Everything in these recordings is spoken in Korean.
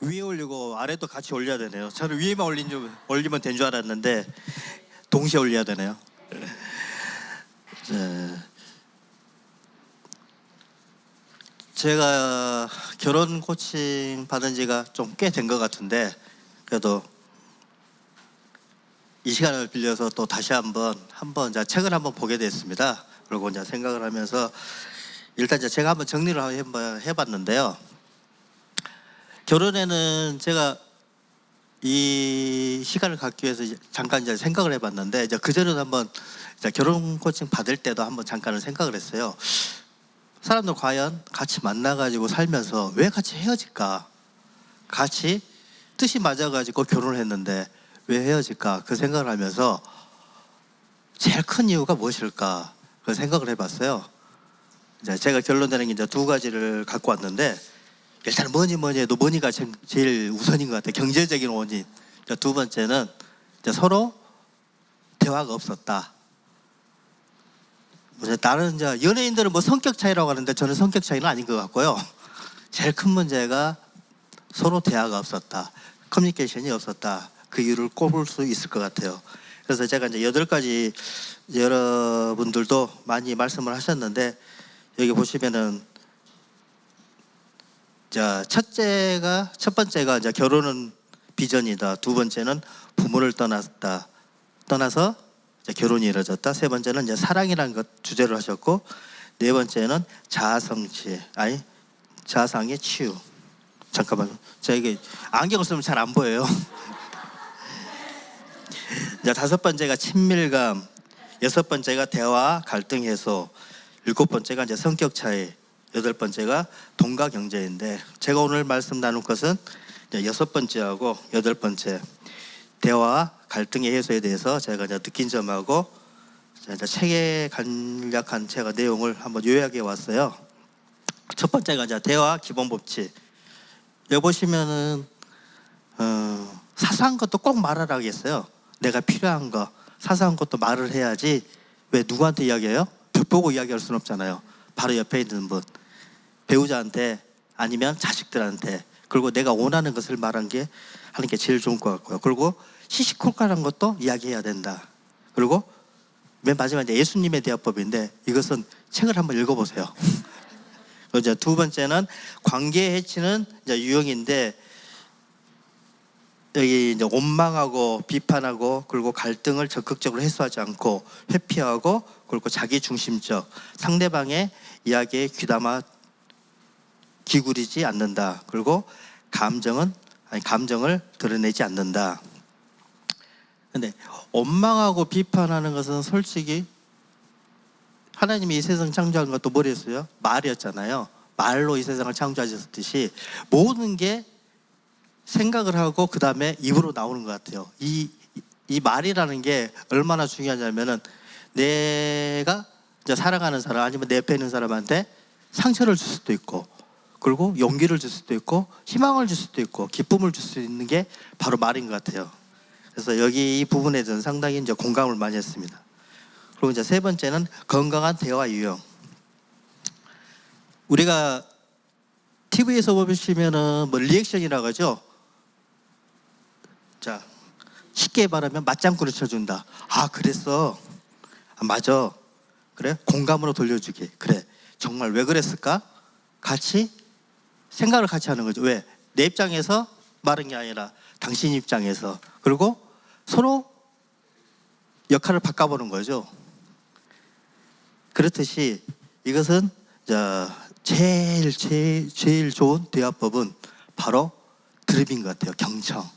위에 올리고 아래도 같이 올려야 되네요. 저는 위에만 올리면 된 줄 알았는데 동시에 올려야 되네요. 제가 결혼 코칭 받은 지가 좀 꽤 된 것 같은데, 그래도 이 시간을 빌려서 또 다시 한번 이제 책을 한번 보게 됐습니다. 그리고 이제 생각을 하면서 일단 이제 제가 한번 정리를 한번 해봤는데요. 결혼에는 제가 이 시간을 갖기 위해서 잠깐 이제 생각을 해봤는데, 이제 그전에도 한번 이제 결혼 코칭 받을 때도 한번 잠깐은 생각을 했어요. 사람들 과연 같이 만나가지고 살면서 왜 같이 헤어질까? 같이 뜻이 맞아가지고 결혼을 했는데 왜 헤어질까? 그 생각을 하면서 제일 큰 이유가 무엇일까? 그 생각을 해봤어요. 이제 제가 결론 내는 게 이제 두 가지를 갖고 왔는데, 일단 뭐니 해도 머니가 제일 우선인 것 같아요. 경제적인 원인. 두 번째는 이제 서로 대화가 없었다. 다른 이제 연예인들은 뭐 성격 차이라고 하는데 저는 성격 차이는 아닌 것 같고요. 제일 큰 문제가 서로 대화가 없었다. 커뮤니케이션이 없었다. 그 이유를 꼽을 수 있을 것 같아요. 그래서 제가 이제 8가지 여러분들도 많이 말씀을 하셨는데, 여기 보시면은 첫 번째가 이제 결혼은 비전이다. 두 번째는 부모를 떠나서 이제 결혼이 이루어졌다. 세 번째는 이제 사랑이라는 것 주제로 하셨고, 네 번째는 자아상의 치유. 잠깐만요. 제가 이게 안경을 쓰면 잘 안 보여요. 이제 5번째가 친밀감, 6번째가 대화, 갈등 해소, 7번째가 이제 성격 차이, 8번째가 돈과 경제인데, 제가 오늘 말씀 나눌 것은 이제 6번째하고 8번째 대화, 갈등의 해소에 대해서 제가 이제 느낀 점하고 이제 책에 간략한 제가 내용을 한번 요약해 왔어요. 첫 번째가 이제 대화 기본 법칙. 여기 보시면은 사소한 것도 꼭 말하라고 했어요. 내가 필요한 거, 사소한 것도 말을 해야지. 왜 누구한테 이야기해요? 벽 보고 이야기할 수는 없잖아요. 바로 옆에 있는 분, 배우자한테 아니면 자식들한테. 그리고 내가 원하는 것을 하는 게 제일 좋은 것 같고요. 그리고 시시콜콜한 것도 이야기해야 된다. 그리고 맨 마지막에 예수님의 대화법인데, 이것은 책을 한번 읽어보세요. 이제 두 번째는 관계 해치는 이제 유형인데, 여기 이제 원망하고 비판하고 그리고 갈등을 적극적으로 해소하지 않고 회피하고, 그리고 자기 중심적, 상대방의 이야기에 귀담아 기울이지 않는다. 그리고 감정을 드러내지 않는다. 근데 원망하고 비판하는 것은 솔직히 하나님이 이 세상 창조한 것도 뭐랬어요? 말이었잖아요. 말로 이 세상을 창조하셨듯이 모든 게 생각을 하고 그 다음에 입으로 나오는 것 같아요. 이 말이라는 게 얼마나 중요하냐면은, 내가 이제 사랑하는 사람 아니면 내 옆에 있는 사람한테 상처를 줄 수도 있고, 그리고 용기를 줄 수도 있고, 희망을 줄 수도 있고, 기쁨을 줄 수 있는 게 바로 말인 것 같아요. 그래서 여기 이 부분에 대해서는 상당히 이제 공감을 많이 했습니다. 그리고 이제 세 번째는 건강한 대화 유형. 우리가 TV에서 보시면은 뭐 리액션이라고 하죠. 자, 쉽게 말하면 맞장구를 쳐준다. 아, 그랬어. 아, 맞아. 그래? 공감으로 돌려주기. 그래. 정말 왜 그랬을까? 같이 생각을 같이 하는 거죠. 왜? 내 입장에서 말한 게 아니라 당신 입장에서. 그리고 서로 역할을 바꿔보는 거죠. 그렇듯이 이것은 제일 좋은 대화법은 바로 들음인 것 같아요. 경청.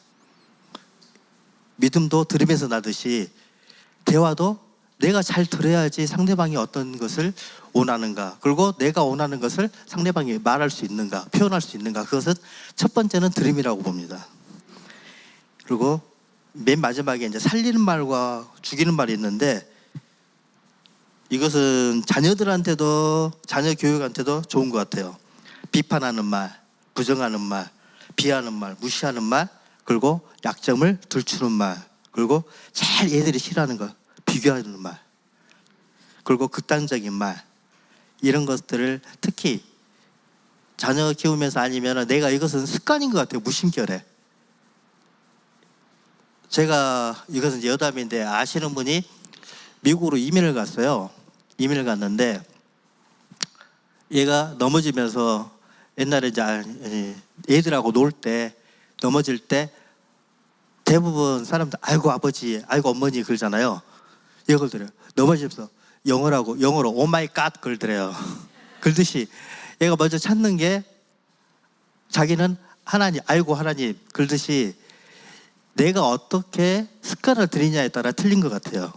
믿음도 들음에서 나듯이 대화도 내가 잘 들어야지 상대방이 어떤 것을 원하는가, 그리고 내가 원하는 것을 상대방이 말할 수 있는가, 표현할 수 있는가. 그것은 첫 번째는 들음이라고 봅니다. 그리고 맨 마지막에 이제 살리는 말과 죽이는 말이 있는데, 이것은 자녀들한테도, 자녀 교육한테도 좋은 것 같아요. 비판하는 말, 부정하는 말, 비하는 말, 무시하는 말, 그리고 약점을 들추는 말, 그리고 제일 애들이 싫어하는 거, 비교하는 말, 그리고 극단적인 말, 이런 것들을 특히 자녀 키우면서 아니면 내가 이것은 습관인 것 같아요. 무심결에. 제가 이것은 이제 여담인데 아시는 분이 미국으로 이민을 갔어요. 이민을 갔는데 얘가 넘어지면서 옛날에 이제 애들하고 놀 때 넘어질 때 대부분 사람들 아이고 아버지, 아이고 어머니 그러잖아요. 이걸 들어요. 넘어지면서 영어로 오 마이 갓 그러더래요. 그러듯이 얘가 먼저 찾는 게 자기는 하나님, 아이고 하나님 그러듯이 내가 어떻게 습관을 들이냐에 따라 틀린 것 같아요.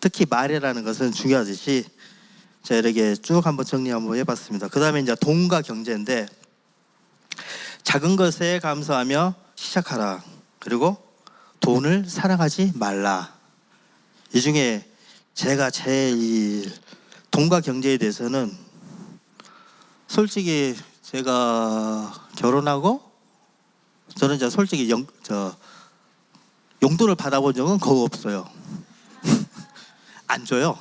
특히 말이라는 것은 중요하듯이 제가 이렇게 쭉 한번 정리 한번 해봤습니다. 그 다음에 이제 돈과 경제인데 작은 것에 감사하며 시작하라. 그리고 돈을 사랑하지 말라. 이 중에 제가 제일 돈과 경제에 대해서는 솔직히 제가 결혼하고 저는 이제 솔직히 용돈을 받아본 적은 거의 없어요. 안 줘요.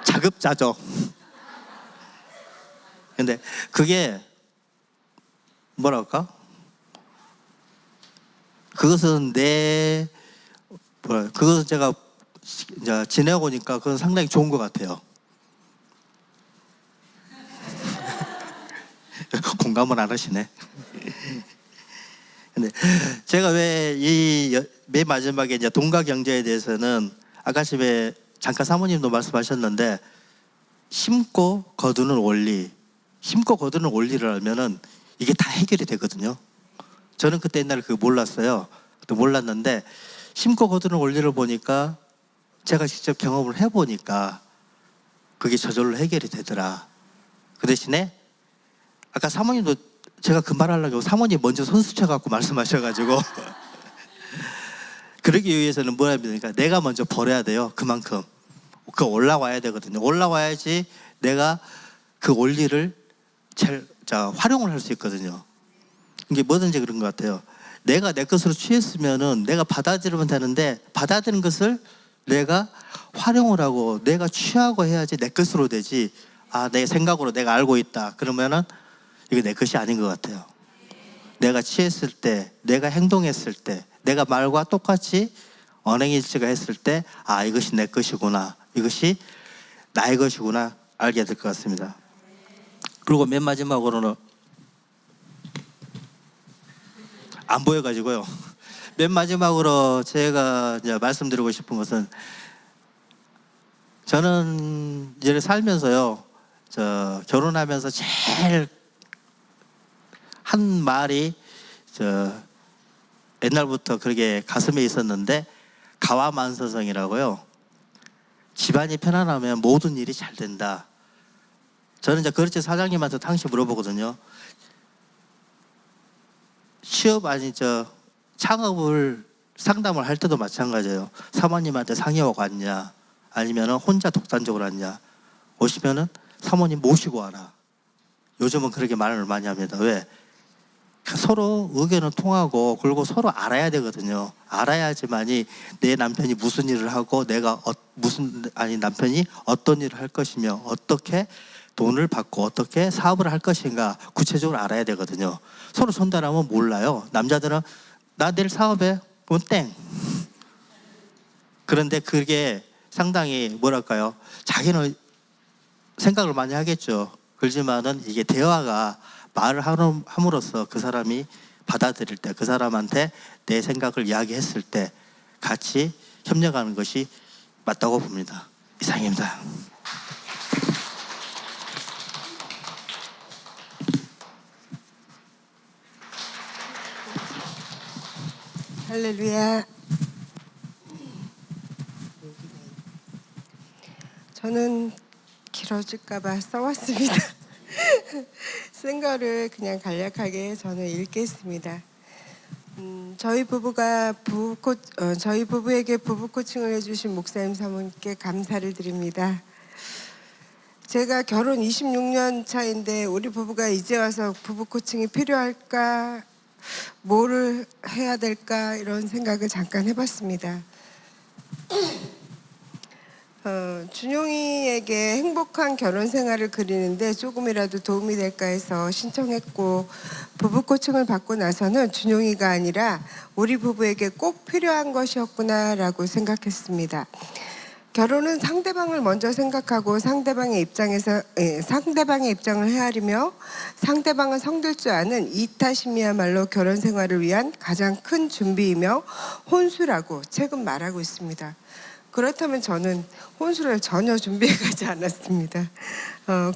자급자족. 근데 그게 뭐랄까? 그것은 그것은 제가 이제 지내보니까 그건 상당히 좋은 것 같아요. 공감을 안 하시네. 근데 제가 왜 이 맨 마지막에 이제 돈과 경제에 대해서는 아까 집에 잠깐 사모님도 말씀하셨는데 심고 거두는 원리, 심고 거두는 원리를 알면은 이게 다 해결이 되거든요. 저는 그때 옛날에 그거 몰랐어요. 또 몰랐는데 심고 거두는 원리를 보니까 제가 직접 경험을 해보니까 그게 저절로 해결이 되더라. 그 대신에 아까 사모님도 제가 그 말 하려고 사모님 먼저 선수 쳐갖고 말씀하셔가지고 그러기 위해서는 뭐야 합니까? 내가 먼저 버려야 돼요. 그만큼 그 올라와야 되거든요. 올라와야지 내가 그 원리를 활용을 할 수 있거든요. 이게 뭐든지 그런 것 같아요. 내가 내 것으로 취했으면은 내가 받아들이면 되는데 받아들인 것을 내가 활용을 하고 내가 취하고 해야지 내 것으로 되지. 내 생각으로 내가 알고 있다. 그러면은 이게 내 것이 아닌 것 같아요. 내가 취했을 때, 내가 행동했을 때, 내가 말과 똑같이 언행일치가 했을 때, 이것이 내 것이구나, 이것이 나의 것이구나 알게 될 것 같습니다. 그리고 맨 마지막으로는 안 보여가지고요. 맨 마지막으로 제가 이제 말씀드리고 싶은 것은 저는 이제 살면서요, 결혼하면서 제일 한 말이 옛날부터 그렇게 가슴에 있었는데 가와만서성이라고요. 집안이 편안하면 모든 일이 잘 된다. 저는 이제 그렇지 사장님한테 당시 물어보거든요. 취업 창업을 상담을 할 때도 마찬가지예요. 사모님한테 상의하고 왔냐, 아니면 혼자 독단적으로 왔냐. 오시면은 사모님 모시고 와라. 요즘은 그렇게 말을 많이 합니다. 왜? 서로 의견은 통하고 그리고 서로 알아야 되거든요. 알아야지만이 내 남편이 무슨 일을 하고 내가 남편이 어떤 일을 할 것이며 어떻게 돈을 받고 어떻게 사업을 할 것인가 구체적으로 알아야 되거든요. 서로 전달하면 몰라요. 남자들은 나 내일 사업해 그럼 땡. 그런데 그게 상당히 뭐랄까요, 자기는 생각을 많이 하겠죠. 그렇지만은 이게 대화가 말을 함으로써 그 사람이 받아들일 때, 그 사람한테 내 생각을 이야기했을 때 같이 협력하는 것이 맞다고 봅니다. 이상입니다. 할렐루야. 저는 길어질까봐 써왔습니다. 쓴 거를 그냥 간략하게 저는 읽겠습니다. 저희 부부에게 부부 코칭을 해주신 목사님 사모님께 감사를 드립니다. 제가 결혼 26년 차인데 우리 부부가 이제 와서 부부 코칭이 필요할까, 뭐를 해야 될까 이런 생각을 잠깐 해봤습니다. 준용이에게 행복한 결혼 생활을 그리는데 조금이라도 도움이 될까 해서 신청했고, 부부 코칭을 받고 나서는 준용이가 아니라 우리 부부에게 꼭 필요한 것이었구나라고 생각했습니다. 결혼은 상대방을 먼저 생각하고 상대방의 입장을 헤아리며 상대방을 성들 줄 아는 이타심이야말로 결혼 생활을 위한 가장 큰 준비이며 혼수라고 책은 말하고 있습니다. 그렇다면 저는 혼수를 전혀 준비해 가지 않았습니다.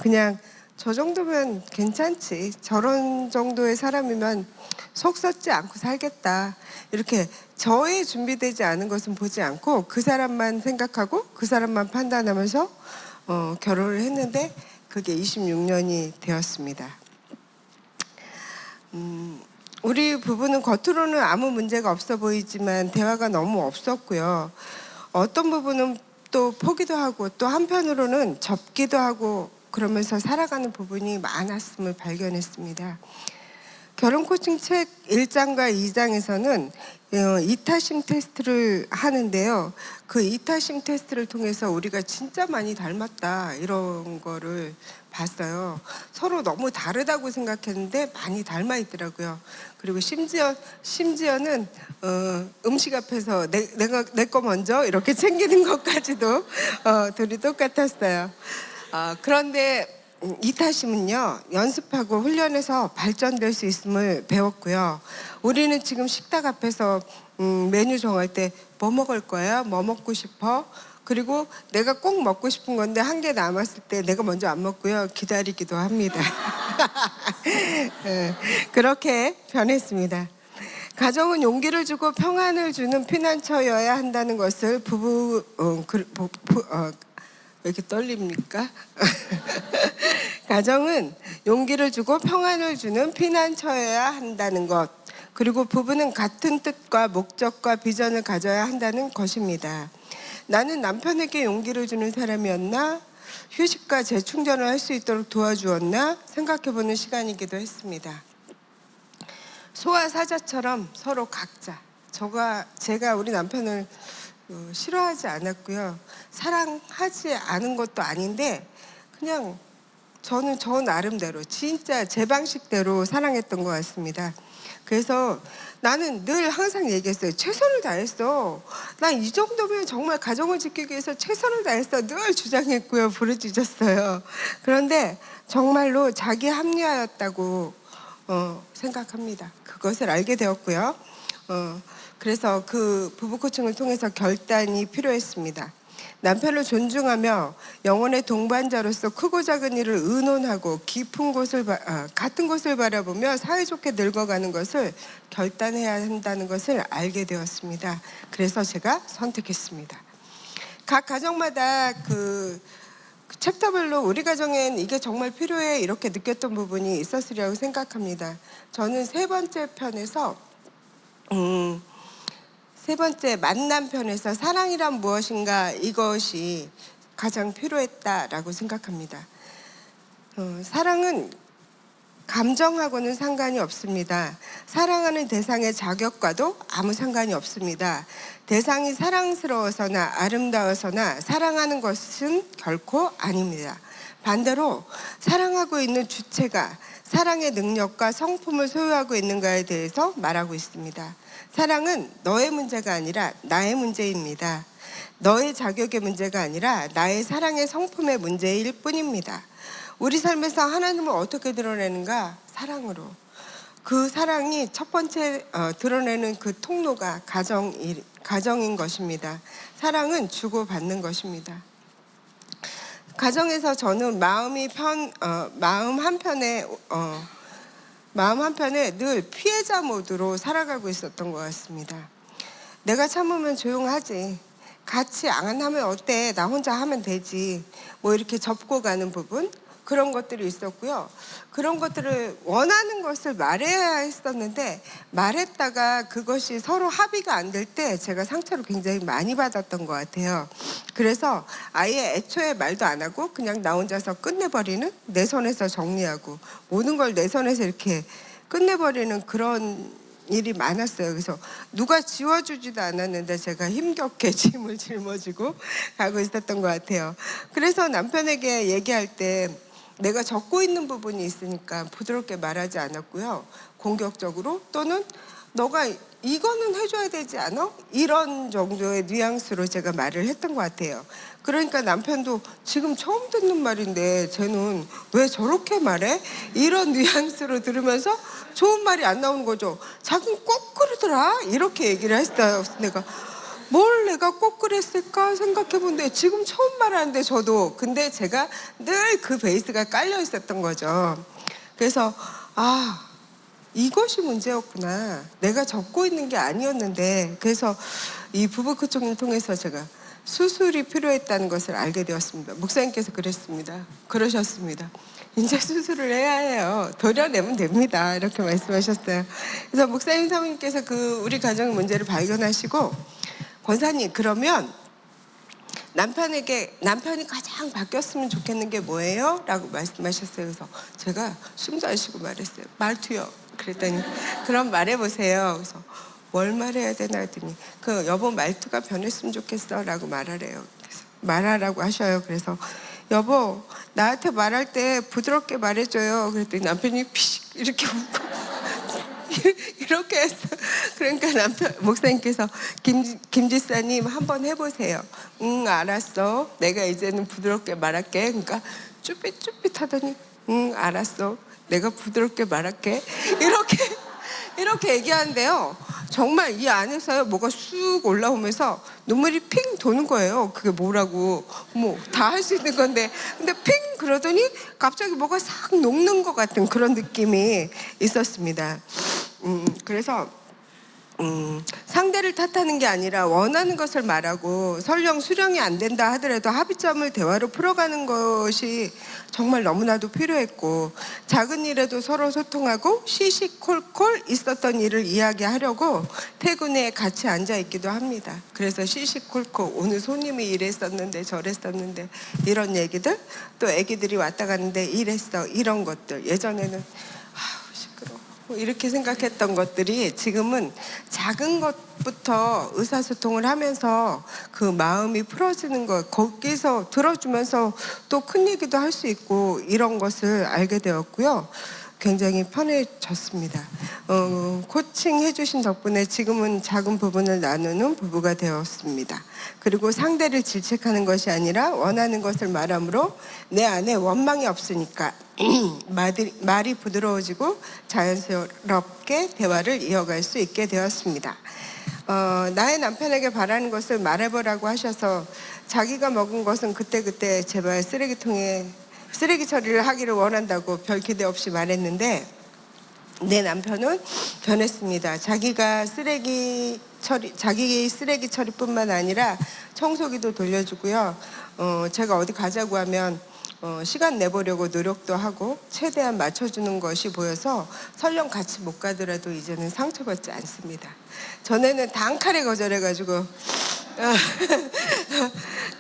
그냥 저 정도면 괜찮지, 저런 정도의 사람이면 속 썩지 않고 살겠다, 이렇게 저의 준비되지 않은 것은 보지 않고 그 사람만 생각하고 그 사람만 판단하면서 결혼을 했는데 그게 26년이 되었습니다. 우리 부부는 겉으로는 아무 문제가 없어 보이지만 대화가 너무 없었고요. 어떤 부분은 또 포기도 하고 또 한편으로는 접기도 하고 그러면서 살아가는 부분이 많았음을 발견했습니다. 결혼 코칭 책 1장과 2장에서는 이타심 테스트를 하는데요. 그 이타심 테스트를 통해서 우리가 진짜 많이 닮았다, 이런 거를 봤어요. 서로 너무 다르다고 생각했는데 많이 닮아 있더라고요. 그리고 심지어는 음식 앞에서 내 거 먼저 이렇게 챙기는 것까지도 둘이 똑같았어요. 그런데 이타심은요, 연습하고 훈련해서 발전될 수 있음을 배웠고요. 우리는 지금 식탁 앞에서 메뉴 정할 때 뭐 먹을 거야? 뭐 먹고 싶어? 그리고 내가 꼭 먹고 싶은 건데 한 개 남았을 때 내가 먼저 안 먹고요, 기다리기도 합니다. 그렇게 변했습니다. 가정은 용기를 주고 평안을 주는 피난처여야 한다는 것을 왜 이렇게 떨립니까? 가정은 용기를 주고 평안을 주는 피난처여야 한다는 것, 그리고 부부는 같은 뜻과 목적과 비전을 가져야 한다는 것입니다. 나는 남편에게 용기를 주는 사람이었나? 휴식과 재충전을 할 수 있도록 도와주었나? 생각해보는 시간이기도 했습니다. 소와 사자처럼 서로 각자, 제가 우리 남편을 싫어하지 않았고요, 사랑하지 않은 것도 아닌데 그냥 저는 저 나름대로 진짜 제 방식대로 사랑했던 것 같습니다. 그래서 나는 늘 항상 얘기했어요. 최선을 다했어. 난 이 정도면 정말 가정을 지키기 위해서 최선을 다했어. 늘 주장했고요, 부르짖었어요. 그런데 정말로 자기 합리화였다고 생각합니다. 그것을 알게 되었고요. 그래서 그 부부 코칭을 통해서 결단이 필요했습니다. 남편을 존중하며 영혼의 동반자로서 크고 작은 일을 의논하고 같은 곳을 바라보며 사이좋게 늙어가는 것을 결단해야 한다는 것을 알게 되었습니다. 그래서 제가 선택했습니다. 각 가정마다 그 챕터별로 우리 가정엔 이게 정말 필요해, 이렇게 느꼈던 부분이 있었으리라고 생각합니다. 저는 세 번째 만남 편에서 사랑이란 무엇인가, 이것이 가장 필요했다라고 생각합니다. 사랑은 감정하고는 상관이 없습니다. 사랑하는 대상의 자격과도 아무 상관이 없습니다. 대상이 사랑스러워서나 아름다워서나 사랑하는 것은 결코 아닙니다. 반대로 사랑하고 있는 주체가 사랑의 능력과 성품을 소유하고 있는가에 대해서 말하고 있습니다. 사랑은 너의 문제가 아니라 나의 문제입니다. 너의 자격의 문제가 아니라 나의 사랑의 성품의 문제일 뿐입니다. 우리 삶에서 하나님을 어떻게 드러내는가? 사랑으로. 그 사랑이 첫 번째 드러내는 그 통로가 가정인 것입니다. 사랑은 주고받는 것입니다. 가정에서 저는 마음 한편에 늘 피해자 모드로 살아가고 있었던 것 같습니다. 내가 참으면 조용하지, 같이 안 하면 어때, 나 혼자 하면 되지, 뭐 이렇게 접고 가는 부분, 그런 것들이 있었고요. 그런 것들을 원하는 것을 말해야 했었는데 말했다가 그것이 서로 합의가 안 될 때 제가 상처를 굉장히 많이 받았던 것 같아요. 그래서 아예 애초에 말도 안 하고 그냥 나 혼자서 끝내버리는, 내 손에서 정리하고 모든 걸 내 손에서 이렇게 끝내버리는 그런 일이 많았어요. 그래서 누가 지워주지도 않았는데 제가 힘겹게 짐을 짊어지고 가고 있었던 것 같아요. 그래서 남편에게 얘기할 때 내가 적고 있는 부분이 있으니까 부드럽게 말하지 않았고요. 공격적으로 또는 너가 이거는 해줘야 되지 않아? 이런 정도의 뉘앙스로 제가 말을 했던 것 같아요. 그러니까 남편도 지금 처음 듣는 말인데 쟤는 왜 저렇게 말해? 이런 뉘앙스로 들으면서 좋은 말이 안 나오는 거죠. 자기는 꼭 그러더라 이렇게 얘기를 했어요. 내가 뭘 내가 꼭 그랬을까 생각해본데 지금 처음 말하는데 저도 근데 제가 늘 그 베이스가 깔려 있었던 거죠. 그래서 이것이 문제였구나. 내가 적고 있는 게 아니었는데 그래서 이 부부 코칭을 통해서 제가 수술이 필요했다는 것을 알게 되었습니다. 목사님께서 그러셨습니다. 이제 수술을 해야 해요. 도려내면 됩니다. 이렇게 말씀하셨어요. 그래서 목사님 사모님께서 그 우리 가정의 문제를 발견하시고 권사님 그러면 남편이 가장 바뀌었으면 좋겠는 게 뭐예요? 라고 말씀하셨어요. 그래서 제가 숨도 안 쉬고 말했어요. 말투요. 그랬더니 그럼 말해보세요. 그래서 뭘 말해야 되나 했더니 그 여보 말투가 변했으면 좋겠어 라고 말하래요. 그래서 말하라고 하셔요. 그래서 여보 나한테 말할 때 부드럽게 말해줘요. 그랬더니 남편이 피식 이렇게 웃고 이렇게 해서 그러니까 목사님께서 김지사님 한번 해보세요. 응 알았어. 내가 이제는 부드럽게 말할게. 그러니까 쭈삣쭈삣 하더니 응 알았어. 내가 부드럽게 말할게. 이렇게 얘기하는데요. 정말 이 안에서요 뭐가 쑥 올라오면서 눈물이 핑 도는 거예요. 그게 뭐라고 뭐 다 할 수 있는 건데 근데 핑 그러더니 갑자기 뭐가 싹 녹는 것 같은 그런 느낌이 있었습니다. 그래서 상대를 탓하는 게 아니라 원하는 것을 말하고 설령 수령이 안 된다 하더라도 합의점을 대화로 풀어가는 것이 정말 너무나도 필요했고 작은 일에도 서로 소통하고 시시콜콜 있었던 일을 이야기하려고 퇴근 후에 같이 앉아 있기도 합니다. 그래서 시시콜콜 오늘 손님이 이랬었는데 저랬었는데 이런 얘기들 또 애기들이 왔다 갔는데 이랬어 이런 것들 예전에는 시끄러워 이렇게 생각했던 것들이 지금은 작은 것부터 의사소통을 하면서 그 마음이 풀어지는 것 거기서 들어주면서 또 큰 얘기도 할 수 있고 이런 것을 알게 되었고요. 굉장히 편해졌습니다. 코칭 해주신 덕분에 지금은 작은 부분을 나누는 부부가 되었습니다. 그리고 상대를 질책하는 것이 아니라 원하는 것을 말함으로 내 안에 원망이 없으니까 말이 부드러워지고 자연스럽게 대화를 이어갈 수 있게 되었습니다. 나의 남편에게 바라는 것을 말해보라고 하셔서 자기가 먹은 것은 그때그때 제발 쓰레기 처리를 하기를 원한다고 별 기대 없이 말했는데 내 남편은 변했습니다. 자기 쓰레기 처리뿐만 아니라 청소기도 돌려주고요. 제가 어디 가자고 하면 시간 내보려고 노력도 하고 최대한 맞춰주는 것이 보여서 설령 같이 못 가더라도 이제는 상처받지 않습니다. 전에는 단칼에 거절해가지고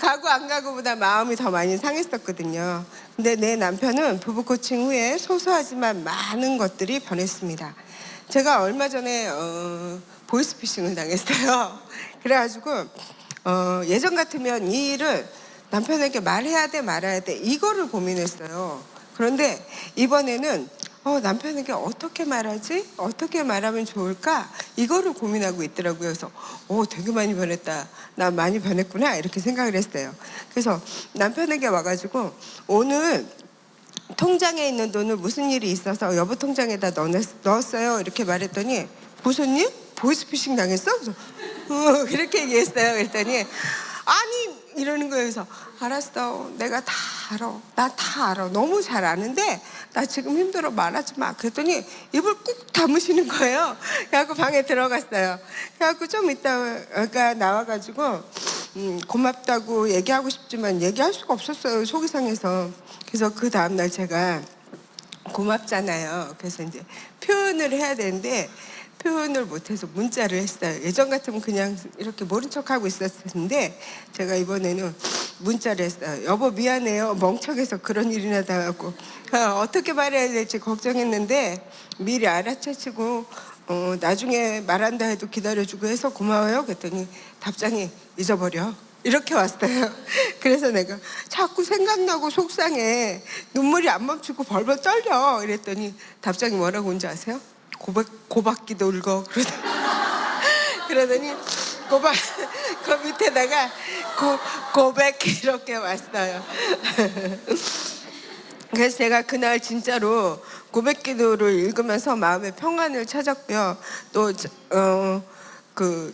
가고 안 가고보다 마음이 더 많이 상했었거든요. 근데 내 남편은 부부 코칭 후에 소소하지만 많은 것들이 변했습니다. 제가 얼마 전에 보이스피싱을 당했어요. 그래가지고 예전 같으면 이 일을 남편에게 말해야 돼 말아야 돼 이거를 고민했어요. 그런데 이번에는 남편에게 어떻게 말하지? 어떻게 말하면 좋을까? 이거를 고민하고 있더라고요. 그래서 되게 많이 변했다. 나 많이 변했구나 이렇게 생각을 했어요. 그래서 남편에게 와가지고 오늘 통장에 있는 돈을 무슨 일이 있어서 여보 통장에다 넣었어요 이렇게 말했더니 무슨 일? 보이스피싱 당했어? 그래서 이렇게 얘기했어요. 그랬더니 아니 이러는 거예요. 그래서 알았어 내가 다 알아. 나 다 알아. 너무 잘 아는데 나 지금 힘들어 말하지 마. 그랬더니 입을 꾹 다무시는 거예요. 그래갖고 방에 들어갔어요. 그래갖고 좀 이따가 나와가지고 고맙다고 얘기하고 싶지만 얘기할 수가 없었어요. 속이 상해서. 그래서 그 다음날 제가 고맙잖아요. 그래서 이제 표현을 해야 되는데 표현을 못해서 문자를 했어요. 예전 같으면 그냥 이렇게 모른 척하고 있었을 텐데 제가 이번에는 문자를 했어요. 여보 미안해요. 멍청해서 그런 일이나 당하고 어떻게 말해야 될지 걱정했는데 미리 알아채시고 나중에 말한다 해도 기다려주고 해서 고마워요. 그랬더니 답장이 잊어버려. 이렇게 왔어요. 그래서 내가 자꾸 생각나고 속상해. 눈물이 안 멈추고 벌벌 떨려. 이랬더니 답장이 뭐라고 온지 아세요? 고박기도 울고 그러더니 그 밑에다가 고백 이렇게 왔어요. 그래서 제가 그날 진짜로 고백기도를 읽으면서 마음의 평안을 찾았고요. 또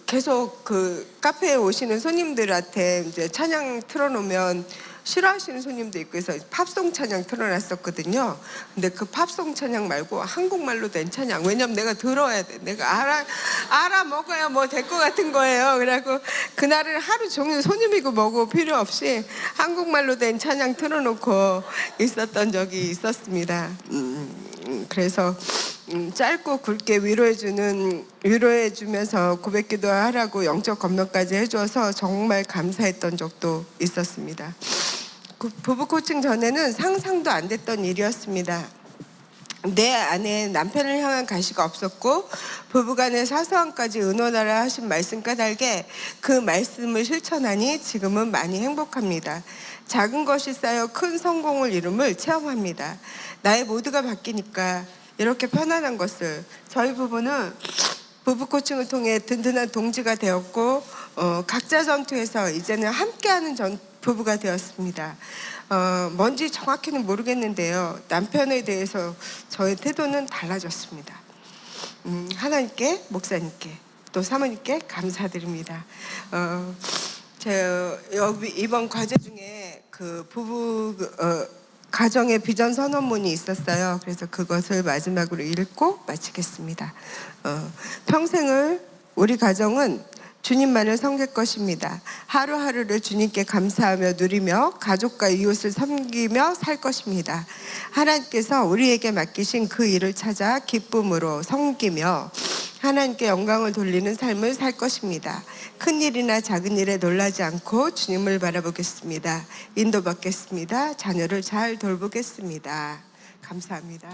계속 그 카페에 오시는 손님들한테 이제 찬양 틀어놓으면 싫어하시는 손님도 있고 해서 팝송 찬양 틀어놨었거든요. 근데 그 팝송 찬양 말고 한국말로 된 찬양. 왜냐면 내가 들어야 돼. 내가 알아먹어야 뭐 될 것 같은 거예요. 그래갖고 그날은 하루 종일 손님이고 뭐고 필요 없이 한국말로 된 찬양 틀어놓고 있었던 적이 있었습니다. 그래서 짧고 굵게 위로해주면서 고백기도 하라고 영적 검역까지 해줘서 정말 감사했던 적도 있었습니다. 부부 코칭 전에는 상상도 안 됐던 일이었습니다. 내 안에 남편을 향한 가시가 없었고 부부간의 사소한까지 의논하라 하신 말씀 까닭에 그 말씀을 실천하니 지금은 많이 행복합니다. 작은 것이 쌓여 큰 성공을 이룸을 체험합니다. 나의 모두가 바뀌니까 이렇게 편안한 것을 저희 부부는 부부 코칭을 통해 든든한 동지가 되었고 각자 전투에서 이제는 함께하는 부부가 되었습니다. 뭔지 정확히는 모르겠는데요. 남편에 대해서 저의 태도는 달라졌습니다. 하나님께, 목사님께, 또 사모님께 감사드립니다. 이번 과제 중에 그 부부 가정의 비전 선언문이 있었어요. 그래서 그것을 마지막으로 읽고 마치겠습니다. 평생을 우리 가정은 주님만을 섬길 것입니다. 하루하루를 주님께 감사하며 누리며 가족과 이웃을 섬기며 살 것입니다. 하나님께서 우리에게 맡기신 그 일을 찾아 기쁨으로 섬기며 하나님께 영광을 돌리는 삶을 살 것입니다. 큰 일이나 작은 일에 놀라지 않고 주님을 바라보겠습니다. 인도받겠습니다. 자녀를 잘 돌보겠습니다. 감사합니다.